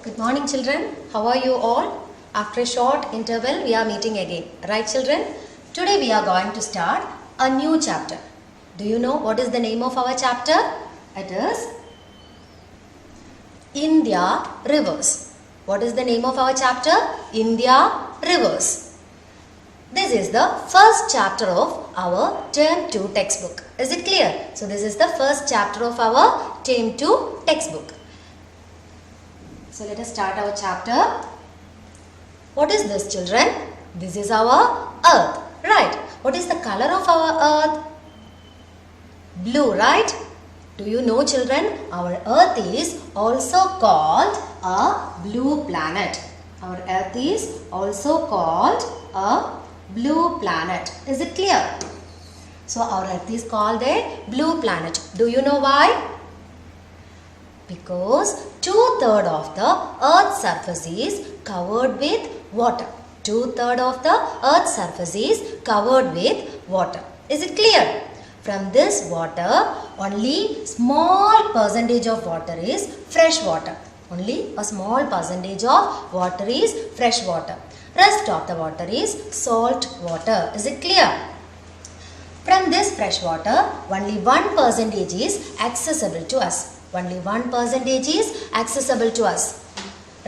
Good morning children. How are you all? After a short interval we are meeting again. Right children? Today we are going to start a new chapter. Do you know what is the name of our chapter? It is India Rivers. What is the name of our chapter? India Rivers. This is the first chapter of our Term 2 textbook. Is it clear? So this is the first chapter of our Term 2 textbook. So let us start our chapter. What is this children? This is our earth. Right. What is the color of our earth? Blue, right? Do you know children? Our earth is also called a blue planet. Our earth is also called a blue planet. Is it clear? So our earth is called a blue planet. Do you know why? Because 2/3 of the earth's surface is covered with water. 2/3 of the earth's surface is covered with water. Is it clear? From this water, only small percentage of water is fresh water. Only a small percentage of water is fresh water. Rest of the water is salt water. Is it clear? From this fresh water, only 1% is accessible to us. Only 1% is accessible to us.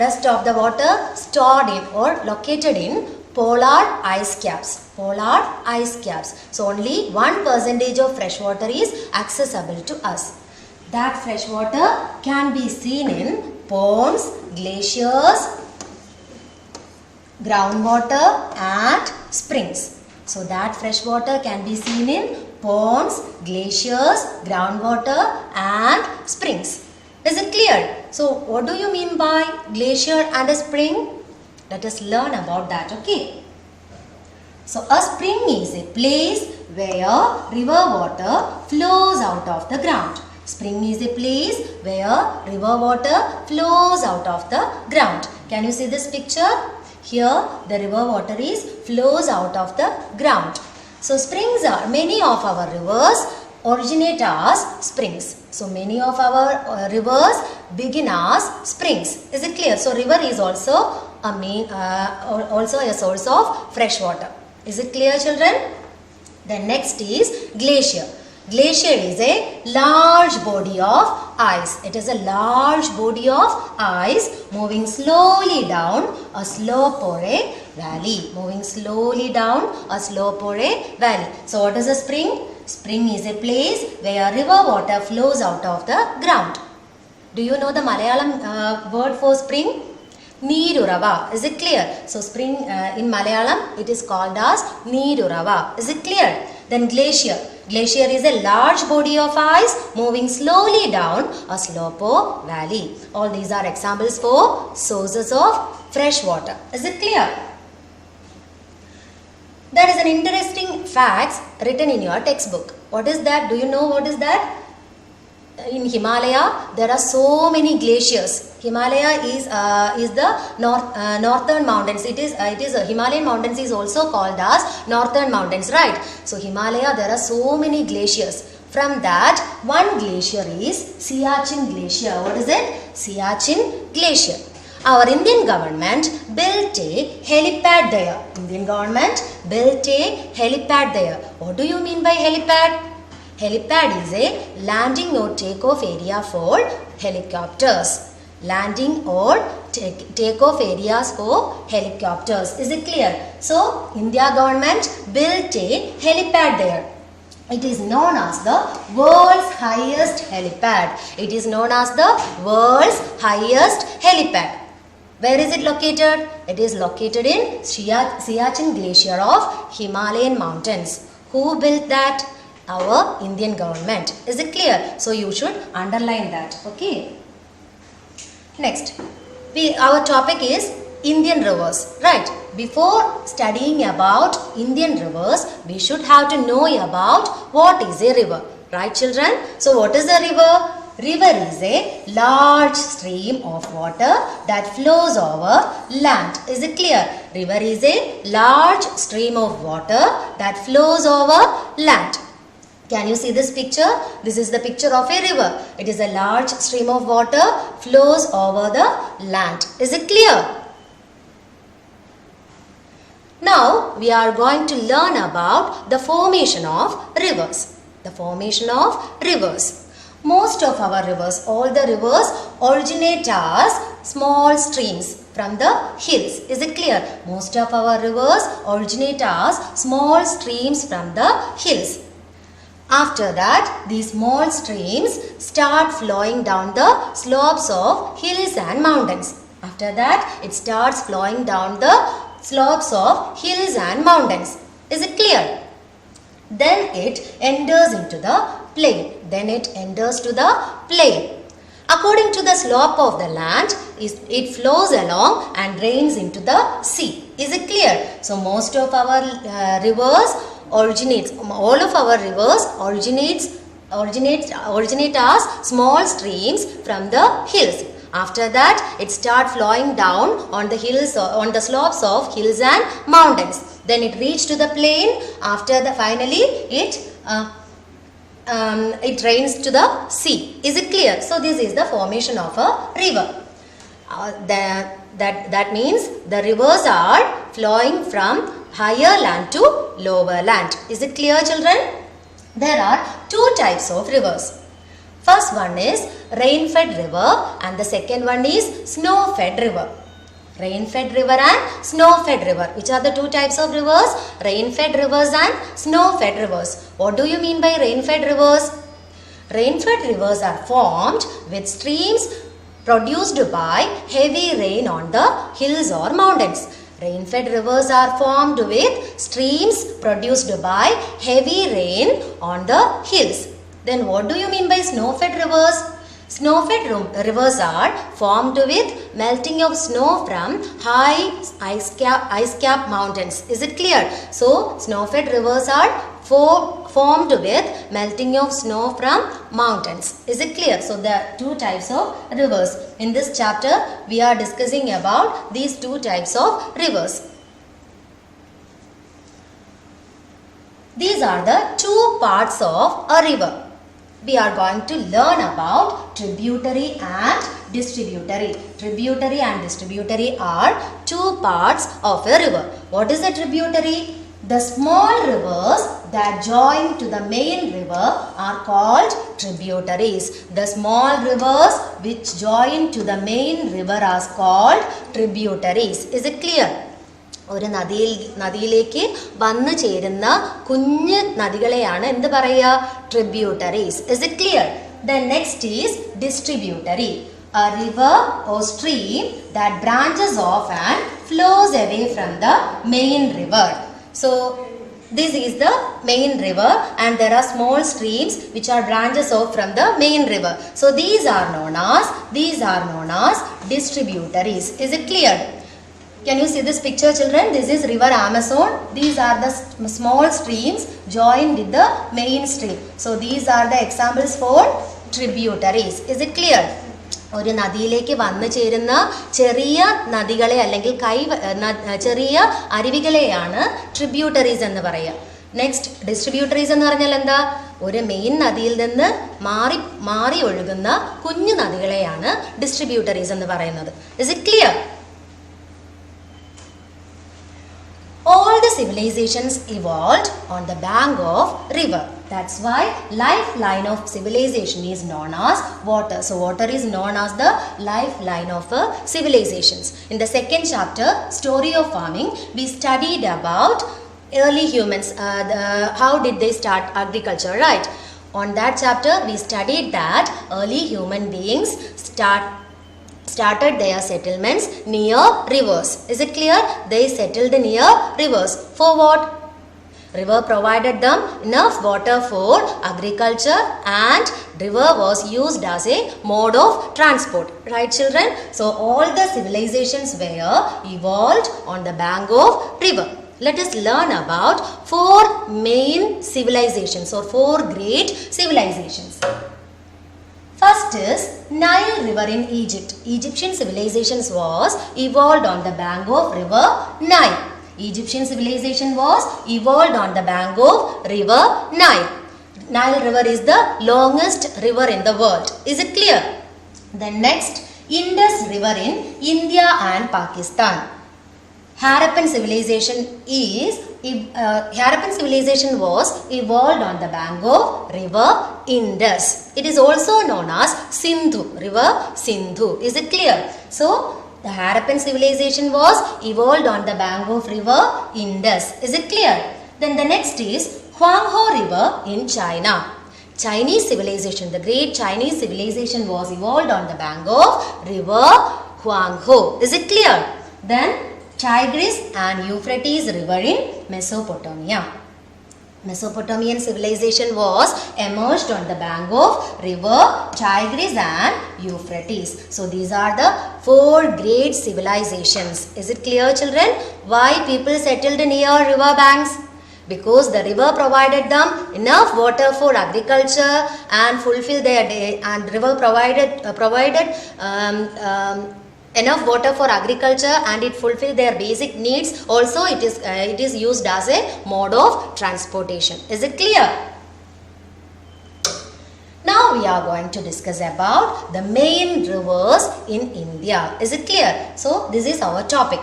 Rest of the water stored in or located in polar ice caps. Polar ice caps. So only 1% of fresh water is accessible to us. That fresh water can be seen in ponds, glaciers, groundwater and springs. So that fresh water can be seen in ponds, glaciers, groundwater and springs. Is it clear? So what do you mean by glacier and a spring? Let us learn about that, okay? So a spring is a place where river water flows out of the ground. Spring is a place where river water flows out of the ground. Can you see this picture? Here the river water flows out of the ground. So springs are, many of our rivers originate as springs. So many of our rivers begin as springs. Is it clear? So river is also a source of fresh water. Is it clear children? Then next is glacier. Glacier is a large body of ice. It is a large body of ice moving slowly down a slope or a valley. Moving slowly down a slope or a valley. So what is a spring? Spring is a place where river water flows out of the ground. Do you know the Malayalam word for spring? Neerurava. Is it clear? So spring in Malayalam it is called as Neerurava. Is it clear? Then glacier. Glacier is a large body of ice moving slowly down a slope or valley. All these are examples for sources of fresh water. Is it clear? There is an interesting facts written in your textbook. What is that? Do you know what is that? In Himalaya, there are so many glaciers. Himalaya is the northern mountains. It is Himalayan mountains is also called as northern mountains, right? So Himalaya, there are so many glaciers. From that, one glacier is Siachen Glacier. What is it? Siachen Glacier. Our Indian government built a helipad there. Indian government built a helipad there. What do you mean by helipad? Helipad is a landing or takeoff area for helicopters. Landing or takeoff areas for helicopters. Is it clear? So, India government built a helipad there. It is known as the world's highest helipad. It is known as the world's highest helipad. Where is it located? It is located in Siachen Glacier of Himalayan mountains. Who built that? Our Indian government. Is it clear? So you should underline that. Okay. Next, our topic is Indian rivers. Right. Before studying about Indian rivers, we should have to know about what is a river. Right children? So what is a river? River is a large stream of water that flows over land. Is it clear? River is a large stream of water that flows over land. Can you see this picture? This is the picture of a river. It is a large stream of water flows over the land. Is it clear? Now we are going to learn about the formation of rivers. The formation of rivers. Most of our rivers, all the rivers originate as small streams from the hills. Is it clear? Most of our rivers originate as small streams from the hills. After that, these small streams start flowing down the slopes of hills and mountains. After that, it starts flowing down the slopes of hills and mountains. Is it clear? Then it enters into the plain. Then it enters to the plain. According to the slope of the land, it flows along and drains into the sea. Is it clear? So most of our rivers all of our rivers originate as small streams from the hills. After that, it starts flowing down on the hills, on the slopes of hills and mountains. Then it reaches to the plain. After the finally, it drains to the sea. Is it clear? So this is the formation of a river. That means the rivers are flowing from higher land to lower land. Is it clear, children? There are two types of rivers. First one is rain-fed river and the second one is snow-fed river. Rain-fed river and snow-fed river. Which are the two types of rivers? Rain-fed rivers and snow-fed rivers. What do you mean by rain-fed rivers? Rain-fed rivers are formed with streams produced by heavy rain on the hills or mountains. Rain-fed rivers are formed with streams produced by heavy rain on the hills. Then what do you mean by snow-fed rivers? Snow-fed rivers are formed with melting of snow from high ice cap mountains. Is it clear? So, snow-fed rivers are formed with melting of snow from mountains. Is it clear? So, there are two types of rivers. In this chapter, we are discussing about these two types of rivers. These are the two parts of a river. We are going to learn about tributary and distributary. Tributary and distributary are two parts of a river. What is a tributary? The small rivers that join to the main river are called tributaries. The small rivers which join to the main river are called tributaries. Is it clear? ഒരു നദിയിലേക്ക് വന്നു ചേരുന്ന കുഞ്ഞു നദികളെയാണ് എന്ത് പറയുക? Tributaries. Is it clear? The next is distributary. A river or stream that branches off and flows away from the main river. So this is the main river and there are small streams which are branches off from the main river. So these are known as distributaries. Is it clear? Can you see this picture, children? This is river Amazon. These are the small streams joined with the main stream. So these are the examples for tributaries. Is it clear? ഒരു നദിയിലേക്ക് വന്നു ചേരുന്ന ചെറിയ നദികളെ അല്ലെങ്കിൽ ചെറിയ അരുവികളെയാണ് tributaries എന്ന് പറയുക. നെക്സ്റ്റ് ഡിസ്ട്രിബ്യൂട്ടറീസ് എന്ന് പറഞ്ഞാൽ എന്താ? ഒരു മെയിൻ നദിയിൽ നിന്ന് മാറി ഒഴുകുന്ന കുഞ്ഞു നദികളെയാണ് ഡിസ്ട്രിബ്യൂട്ടറീസ് എന്ന് പറയുന്നത്. Is it clear? All the civilizations evolved on the bank of river. That's why lifeline of civilization is known as water. So water is known as the lifeline of civilizations. In the second chapter, Story of Farming, we studied about early humans. How did they start agriculture, right? On that chapter, we studied that early human beings started their settlements near rivers. Is it clear? They settled near rivers. For what? River provided them enough water for agriculture and river was used as a mode of transport. Right, children? So all the civilizations were evolved on the bank of river. Let us learn about four main civilizations or four great civilizations. First is Nile River in Egypt. Egyptian civilizations was evolved on the bank of river Nile. Egyptian civilization was evolved on the bank of river Nile. Nile River is the longest river in the world. Is it clear? Then next Indus River in India and Pakistan. Harappan civilization was evolved on the bank of river Indus. It is also known as Sindhu, river Sindhu. Is it clear? So, the Harappan civilization was evolved on the bank of river Indus. Is it clear? Then the next is Huanghe River in China. Chinese civilization, the great Chinese civilization was evolved on the bank of river Huanghe. Is it clear? Then Tigris and Euphrates River in Mesopotamia. Mesopotamian civilization was emerged on the bank of river Tigris and Euphrates. So these are the 4 great civilizations. Is it clear, children? Why people settled near river banks? Because the river provided them enough water for agriculture and fulfill their day, and river provided enough water for agriculture and it fulfilled their basic needs. Also it is used as a mode of transportation. Is it clear? Now we are going to discuss about the main rivers in India. Is it clear? So this is our topic.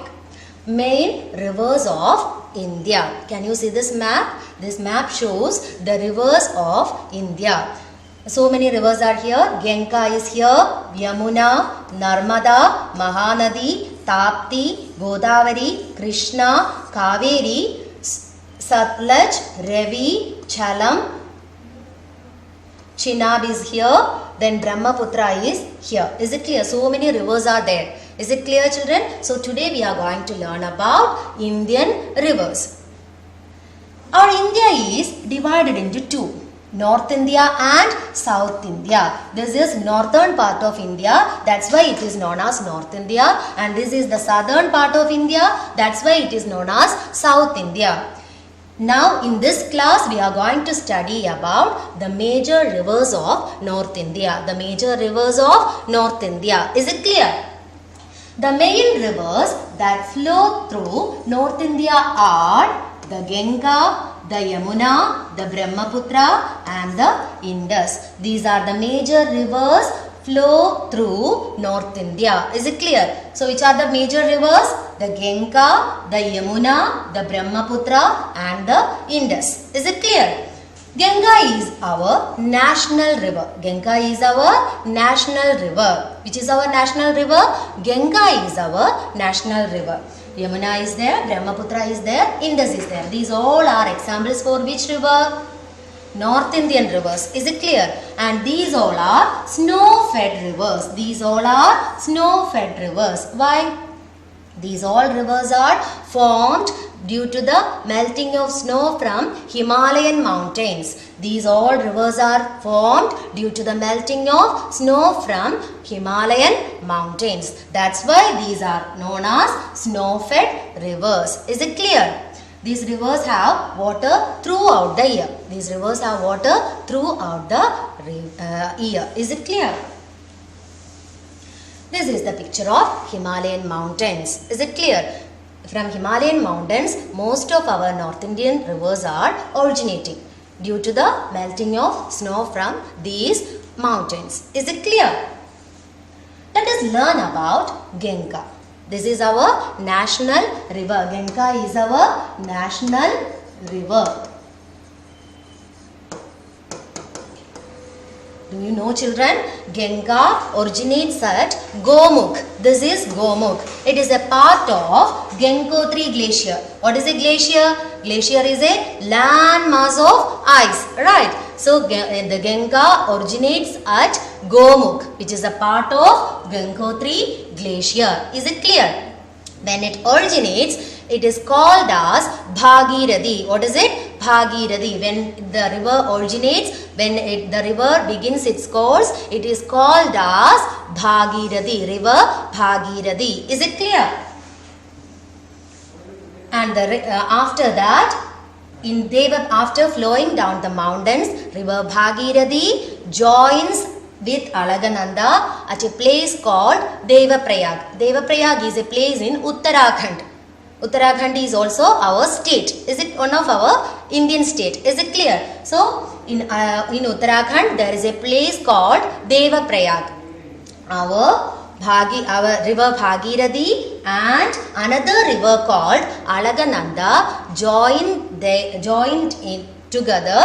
Main rivers of India. Can you see this map? This map shows the rivers of India. So many rivers are here. Ganga is here, Yamuna, Narmada, Mahanadi, Tapti, Godavari, Krishna, Kaveri, Satluj, Ravi, Jhelum, Chenab is here. Then Brahmaputra is here. Is it clear? So many rivers are there. Is it clear, children? So today we are going to learn about Indian rivers. Our India is divided into 2. North India and South India. This is northern part of India. That's why it is known as North India. And this is the southern part of India. That's why it is known as South India. Now in this class we are going to study about the major rivers of North India. The major rivers of North India. Is it clear? The main rivers that flow through North India are the Ganga, the Yamuna, the Brahmaputra and the Indus. These are the major rivers flow through North India. Is it clear? So which are the major rivers? The Ganga, the Yamuna, the Brahmaputra and the Indus. Is it clear? Ganga is our national river. Ganga is our national river. Which is our national river? Ganga is our national river. Yamuna is there, Brahmaputra is there, Indus is there. These all are examples for which river? North Indian rivers. Is it clear? And these all are snow-fed rivers. These all are snow-fed rivers. Why? These all rivers are formed due to the melting of snow from Himalayan mountains. These all rivers are formed due to the melting of snow from Himalayan mountains. That's why these are known as snow-fed rivers. Is it clear? These rivers have water throughout the year. These rivers have water throughout the year. Is it clear? This is the picture of Himalayan mountains. Is it clear? From Himalayan mountains, most of our North Indian rivers are originating due to the melting of snow from these mountains. Is it clear? Let us learn about Ganga. This is our national river. Ganga is our national river. Do you know, children? Ganga originates at Gomukh. This is Gomukh. It is a part of Gangotri Glacier. What is a glacier? Glacier is a land mass of ice. Right. So the Ganga originates at Gomukh, which is a part of Gangotri Glacier. Is it clear? When it originates, it is called as Bhagirathi. What is it? Bhagirathi. When the river originates, when the river begins its course, it is called as Bhagirathi. River Bhagirathi. Is it clear? And after that, after flowing down the mountains, river Bhagirathi joins with Alagananda at a place called Devaprayag. Devaprayag is a place in Uttarakhand. Uttarakhand is also our state. Is it one of our Indian state? Is it clear? So in Uttarakhand there is a place called Devaprayag. Our our river Bhagirathi and another river called Alagananda joined in together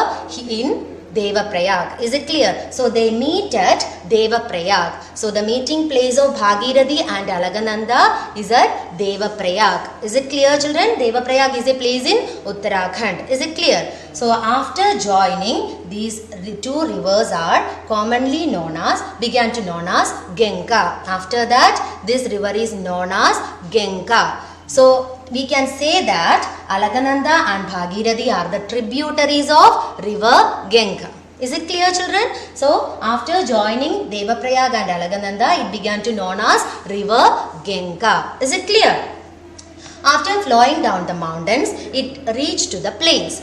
in Devaprayag. Is it clear? So they meet at Devaprayag. So the meeting place of Bhagirathi and Alagananda is at Devaprayag. Is it clear, children? Devaprayag is a place in Uttarakhand. Is it clear? So after joining, these two rivers are commonly began to known as Ganga. After that, this river is known as Ganga. So we can say that Alagananda and Bhagirathi are the tributaries of river Ganga. Is it clear, children? So after joining Devaprayag and Alagananda, it began to known as river Ganga. Is it clear? After flowing down the mountains, it reached to the plains.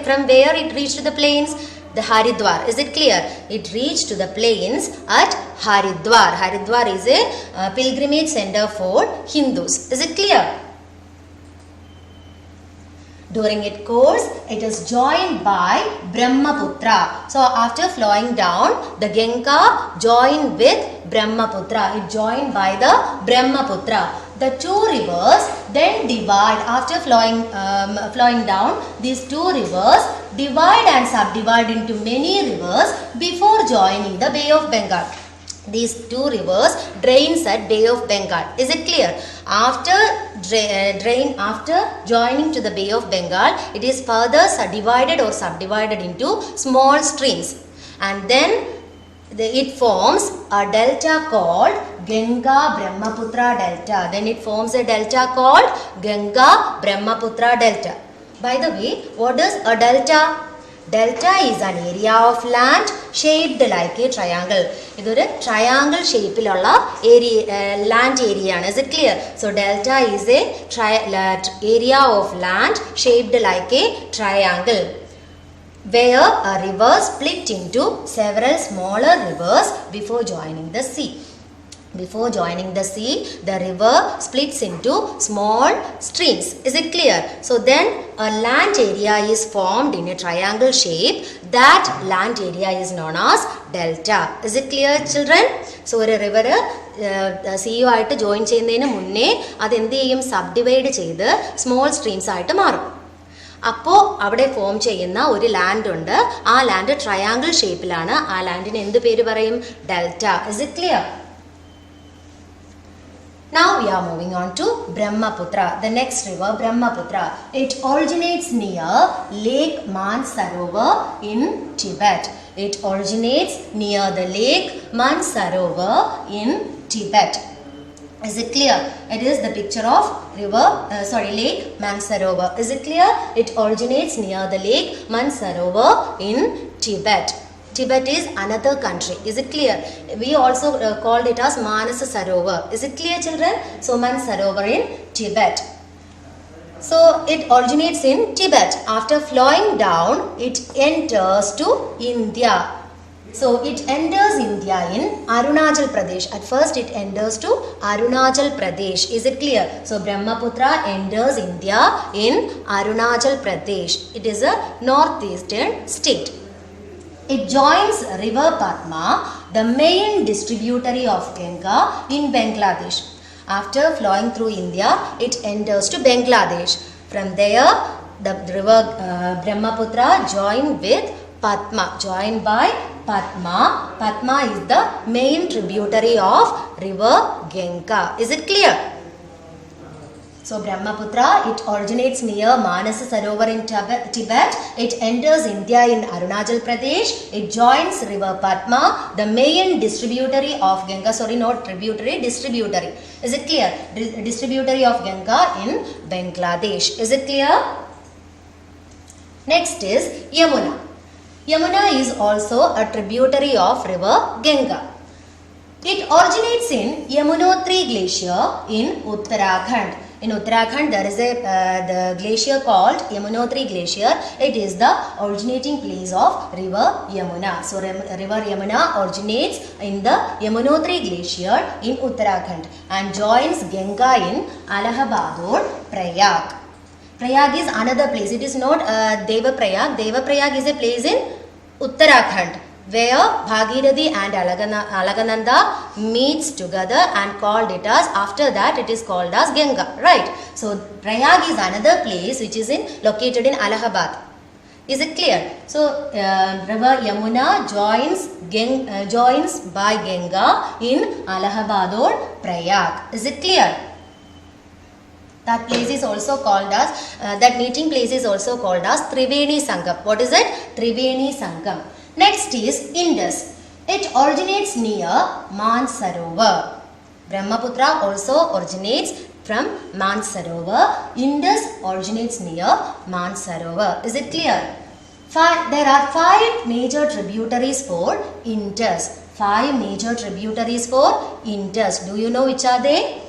From where it reached to the plains? The Haridwar. Is it clear? It reached to the plains at Haridwar. Haridwar is a pilgrimage center for Hindus. Is it clear? During its course, it is joined by Brahmaputra. So after flowing down, the Ganga joined with Brahmaputra. It joined by the Brahmaputra. The two rivers then divide. After flowing down, these two rivers divide and subdivide into many rivers before joining the Bay of Bengal. These two rivers drains at Bay of Bengal. Is it clear? After joining to the Bay of Bengal, it is further divided or subdivided into small streams, and then it forms a delta called Ganga Brahmaputra delta. Then it forms a delta called Ganga Brahmaputra delta. By the way, what is a delta? Delta is an area of land shaped like a triangle. This is a triangle shape land area. Is it clear? So delta is a area of land shaped like a triangle, where a river split into several smaller rivers before joining the sea. Before joining the sea, the river splits into small streams. Is it clear? So then a land area is formed in a triangle shape. That land area is known as delta. Is it clear, children? So a river sea ആയിട്ട് join ചെയ്യുന്നതിന് മുന്നേ അതെന്ത് ചെയ്യും? സബ്ഡിവൈഡ് ചെയ്ത് small streams ആയിട്ട് മാറും. അപ്പോൾ അവിടെ ഫോം ചെയ്യുന്ന ഒരു ലാൻഡ് ഉണ്ട്. ആ ലാൻഡ് ട്രയാങ്കിൾ ഷേപ്പിലാണ്. ആ ലാൻഡിന് എന്ത് പേര് പറയും? Delta. Is it clear? Now we are moving on to Brahmaputra, the next river Brahmaputra. It originates near Lake Mansarovar in Tibet. It originates near the Lake Mansarovar in Tibet. Is it clear? It is the picture of Lake Mansarovar. Is it clear? It originates near the Lake Mansarovar in Tibet. Tibet is another country. Is it clear? We also called it as Manas Sarovar. Is it clear, children? So Mansarovar in Tibet. So it originates in Tibet. After flowing down, it enters to India. So it enters India in Arunachal Pradesh. At first it enters to Arunachal Pradesh. Is it clear? So Brahmaputra enters India in Arunachal Pradesh. It is a northeastern state. It joins river Padma, the main distributary of Ganga, in Bangladesh. After flowing through India, it enters to Bangladesh. From there, the river Brahmaputra joined with Padma, joined by Padma. Padma is the main tributary of river Ganga. Is it clear? So Brahmaputra, it originates near Manas Sarovar in Tibet. It enters India in Arunachal Pradesh. It joins river Padma, the main distributary of Ganga. Sorry, not tributary, distributary. Is it clear? Distributary of Ganga in Bangladesh. Is it clear? Next is Yamuna. Yamuna is also a tributary of river Ganga. It originates in Yamunotri Glacier in Uttarakhand. In Uttarakhand, there is the glacier called Yamunotri Glacier. It is the originating place of river Yamuna. So river Yamuna originates in the Yamunotri Glacier in Uttarakhand and joins Ganga in Allahabad or Prayag. Prayag is another place. It is not Devaprayag. Devaprayag is a place in Uttarakhand. where Bhagirathi and Alagananda meets together and called it as, after that it is called as Ganga, right? So Prayag is another place which is located in Allahabad. Is it clear? So river Yamuna joins by Ganga in Allahabad or Prayag. Is it clear? That place is also called as, that meeting place is also called as Triveni Sangam. What is it? Triveni Sangam. Next is Indus. It originates near Mansarovar. Brahmaputra also originates from Mansarovar. Indus originates near Mansarovar. Is it clear? There are 5 major tributaries for Indus. 5 major tributaries for Indus. Do you know which are they?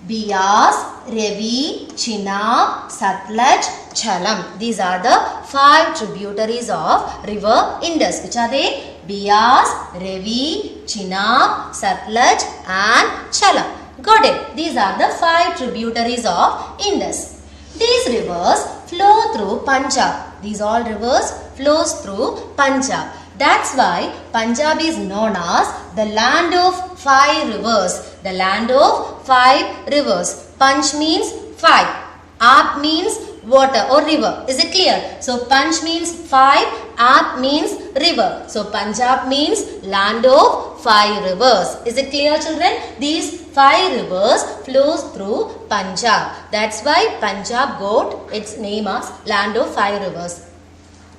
Bias, Ravi, Chenab, Satluj, Jhelum. These are the 5 tributaries of river Indus. Which are they? Bias, Ravi, Chenab, Satluj and Jhelum. Got it? These are the 5 tributaries of Indus. These rivers flow through Punjab. These all rivers flows through Punjab. That's why Punjab is known as the land of 5 rivers. The land of 5 rivers. Punch means 5. Aap means water or river. Is it clear? So Punch means 5. Aap means river. So Punjab means land of 5 rivers. Is it clear, children? These 5 rivers flows through Punjab. That's why Punjab got its name as land of 5 rivers.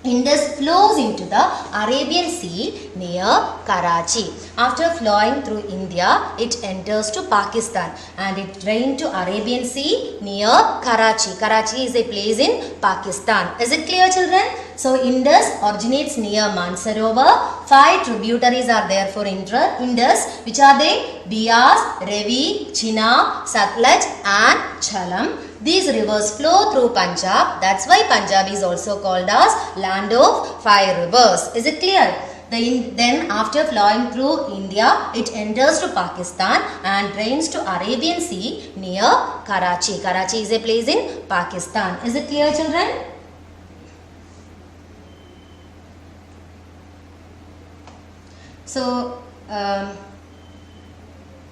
Indus flows into the Arabian Sea near Karachi. After flowing through India, it enters to Pakistan and it drains to Arabian Sea near Karachi. Karachi is a place in Pakistan. Is it clear, children? So Indus originates near Mansarovar. 5 tributaries are there for Indus. Which are they? Bias, Ravi, Chenab, Satluj and Jhelum. These rivers flow through Punjab. That's why Punjab is also called as land of 5 rivers. Is it clear? Then after flowing through India, it enters to Pakistan and drains to Arabian Sea near Karachi. Karachi is a place in Pakistan. Is it clear, children? So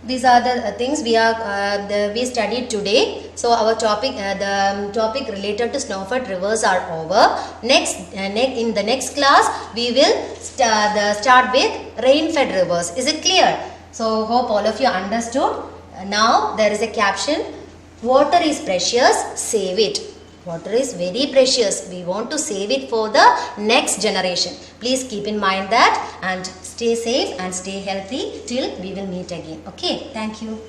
these are the things we studied today. So our topic, the topic related to snow-fed rivers are over. In the next class, we will start with rain-fed rivers. Is it clear? So hope all of you understood. Now there is a caption: water is precious, save it. Water is very precious. We want to save it for the next generation. Please keep in mind that and stay safe and stay healthy till we will meet again. Okay, thank you.